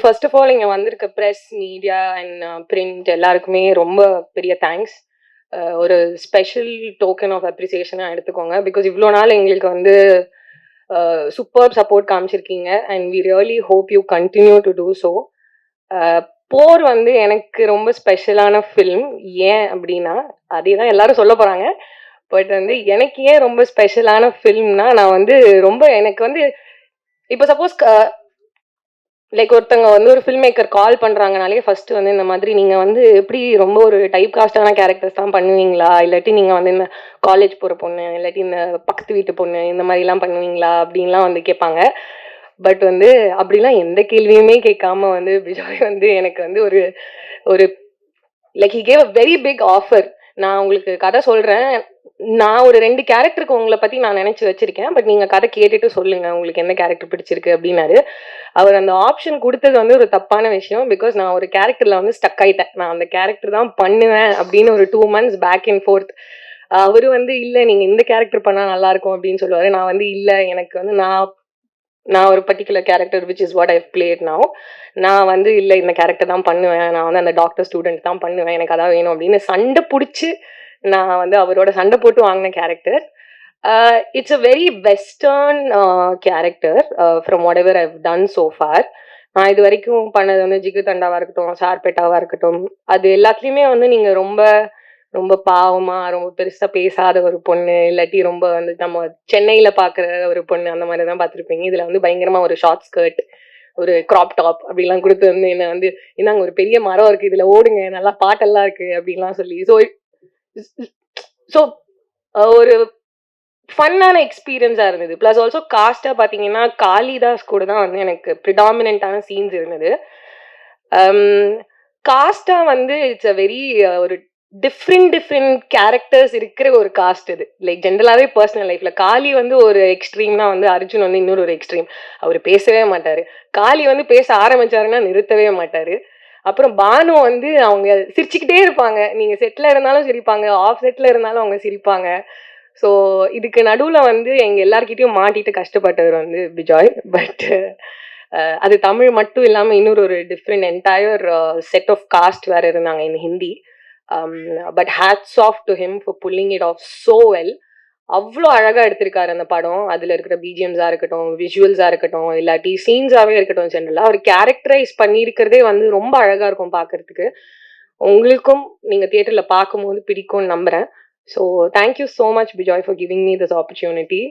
First of all இங்கே வந்திருக்க press, media and print எல்லாருக்குமே ரொம்ப பெரிய தேங்க்ஸ். ஒரு ஸ்பெஷல் டோக்கன் ஆஃப் அப்ரிசியேஷனாக எடுத்துக்கோங்க. பிகாஸ் இவ்வளோ நாள் எங்களுக்கு வந்து சூப்பர் சப்போர்ட் காமிச்சிருக்கீங்க and we really hope you continue to do so. போர் வந்து எனக்கு ரொம்ப ஸ்பெஷலான ஃபில்ம். ஏன் அப்படின்னா அதே தான் எல்லாரும் சொல்ல போகிறாங்க. பட் வந்து எனக்கு ஏன் ரொம்ப ஸ்பெஷலான ஃபில்ம்னா, நான் வந்து ரொம்ப எனக்கு வந்து இப்போ சப்போஸ் லைக் ஒருத்தவங்க வந்து ஒரு ஃபில்ம் மேக்கர் கால் பண்ணுறாங்கனாலே ஃபர்ஸ்ட் வந்து இந்த மாதிரி நீங்கள் வந்து எப்படி ரொம்ப ஒரு டைப் காஸ்டான கேரக்டர்ஸ் தான் பண்ணுவீங்களா, இல்லாட்டி நீங்கள் வந்து இந்த காலேஜ் போகிற பொண்ணு, இல்லாட்டி இந்த பக்கத்து வீட்டு பொண்ணு, இந்த மாதிரிலாம் பண்ணுவீங்களா அப்படின்லாம் வந்து கேட்பாங்க. பட் வந்து அப்படிலாம் எந்த கேள்வியுமே கேட்காம வந்து விஜய் வந்து எனக்கு வந்து ஒரு ஒரு like he gave a very big offer. நான் உங்களுக்கு கதை சொல்கிறேன். நான் ஒரு 2 கேரக்டருக்கு உங்களை பற்றி நான் நினச்சி வச்சிருக்கேன். பட் நீங்கள் கதை கேட்டுட்டு சொல்லுங்கள் உங்களுக்கு எந்த கேரக்டர் பிடிச்சிருக்கு அப்படின்னாரு. அவர் அந்த ஆப்ஷன் கொடுத்தது வந்து ஒரு தப்பான விஷயம். பிகாஸ் நான் ஒரு கேரக்டரில் வந்து ஸ்டக் ஆயிட்டேன். நான் அந்த கேரக்டர் தான் பண்ணுவேன் அப்படின்னு ஒரு 2 months பேக் அண்ட் ஃபோர்த். அவர் வந்து இல்லை நீங்கள் இந்த கேரக்டர் பண்ணால் நல்லாயிருக்கும் அப்படின்னு சொல்லுவார். நான் வந்து இல்லை எனக்கு வந்து நான் ஒரு particular character which is what I plate now. நான் வந்து இல்லை இந்த கேரக்டர் தான் பண்ணுவேன், நான் வந்து அந்த டாக்டர் ஸ்டூடெண்ட் தான் பண்ணுவேன், எனக்கு அதான் வேணும் அப்படின்னு சண்டை பிடிச்சி நான் வந்து அவரோட சண்டை போட்டு வாங்கின character. It's a very western character from what ever I've done so for. நான் இது வரைக்கும் பண்ணது வந்து ஜிகு தண்டாவாக இருக்கட்டும், சார்பேட்டாவாக இருக்கட்டும், அது எல்லாத்துலேயுமே வந்து நீங்கள் ரொம்ப ரொம்ப பாவமா ரொம்ப பெருசா பேசாத ஒரு பொண்ணு, இல்லாட்டி ரொம்ப வந்து நம்ம சென்னையில பாக்குற ஒரு பொண்ணு அந்த மாதிரி தான் பார்த்துருப்பீங்க. இதுல வந்து பயங்கரமா ஒரு ஷார்ட் ஸ்கர்ட், ஒரு கிராப் டாப் அப்படிலாம் கொடுத்து வந்து என்ன வந்து இந்தாங்க ஒரு பெரிய மரம் இருக்கு, இதுல ஓடுங்க, நல்லா பாட்டெல்லாம் இருக்கு அப்படின்லாம் சொல்லி ஸோ ஒரு ஃபன்னான எக்ஸ்பீரியன்ஸா இருந்தது. பிளஸ் ஆல்சோ காஸ்டா பாத்தீங்கன்னா காளிதாஸ் கூட தான் வந்து எனக்கு ப்ரிடாமினன்டான சீன்ஸ் இருந்தது. காஸ்டா வந்து இட்ஸ் அ வெரி ஒரு டிஃப்ரெண்ட் கேரக்டர்ஸ் இருக்கிற ஒரு காஸ்ட் இது. லைக் ஜென்ரலாவே பர்சனல் லைஃப்ல காளி வந்து ஒரு எக்ஸ்ட்ரீம்னா வந்து அர்ஜுன் வந்து இன்னொரு ஒரு எக்ஸ்ட்ரீம். அவர் பேசவே மாட்டாரு. காளி வந்து பேச ஆரம்பிச்சாருன்னா நிறுத்தவே மாட்டாரு. அப்புறம் பானு வந்து அவங்க சிரிச்சுக்கிட்டே இருப்பாங்க. நீங்க செட்ல இருந்தாலும் சிரிப்பாங்க, ஆஃப் செட்ல இருந்தாலும் அவங்க சிரிப்பாங்க. ஸோ இதுக்கு நடுவுல வந்து எங்க எல்லார்கிட்டயும் மாட்டிட்டு கஷ்டப்பட்டவர் வந்து விஜய். பட் அது தமிழ் மட்டும் இல்லாம இன்னொரு ஒரு different entire set of cast வேற இருந்தாங்க in Hindi. But hats off to him for pulling it off so well. அவ்வளோ அழகா எடுத்திருக்காரு அந்த படம். அதுல இருக்கிற பிஜிஎம்ஸா இருக்கட்டும், விஷுவல்ஸா இருக்கட்டும், இல்லாட்டி சீன்ஸாவே இருக்கட்டும், ஜென்ரலா அவர் கேரக்டரைஸ் பண்ணியிருக்கிறதே வந்து ரொம்ப அழகா இருக்கும் பார்க்கறதுக்கு. உங்களுக்கும் நீங்க தியேட்டர்ல பார்க்கும்போது பிடிக்கும்னு நம்புறேன். So thank you so much Vijay for giving me this opportunity.